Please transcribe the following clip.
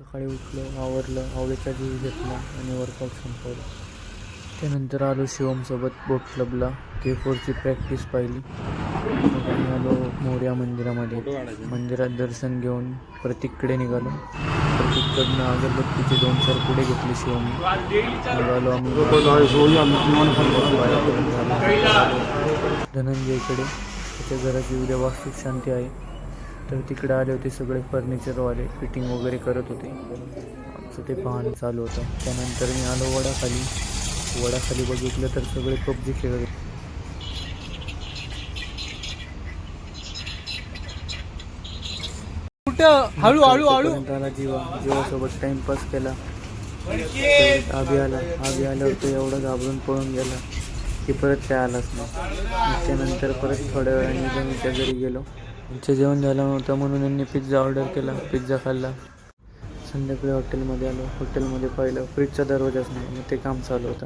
सकाळी उठलं, आवरलं, आवळीचा जीव घेतला आणि वर्कआउट संपवलं. त्यानंतर आलो शिवमसोबत बोट क्लबला. K4ची प्रॅक्टिस पाहिली. मग आम्ही आलो मोरया मंदिरामध्ये. मंदिरात दर्शन घेऊन प्रतीककडे निघालो. प्रतीककडनं अगरबत्तीचे 2-4 पुढे घेतले शिवमने. मग आलो आम्ही धनंजयकडे. त्याच्या घराची उद्या वास्तूक शांती आहे, तर तिकडे आले होते. सगळे फर्निचरवाले फिटिंग वगैरे करत होते. आमचं ते पाहणं चालू होतं. त्यानंतर मी आलो वडाखाली बघितलं तर सगळे PUBG खेळत होते. आला जीवासोबत टाइमपास केला. आभी आल्यावर तो एवढा घाबरून पळून गेला की परत काय आलाच नाही. त्यानंतर परत थोड्या वेळाने जमीच्या घरी गेलो. आमचं जेवण झालं नव्हतं म्हणून यांनी पिझ्झा ऑर्डर केला. पिझ्झा खाल्ला. संध्याकाळी हॉटेलमध्ये आलो. हॉटेलमध्ये पाहिलं फ्रीजचा दरवाजाच नाही. मग ते काम चालू होतं.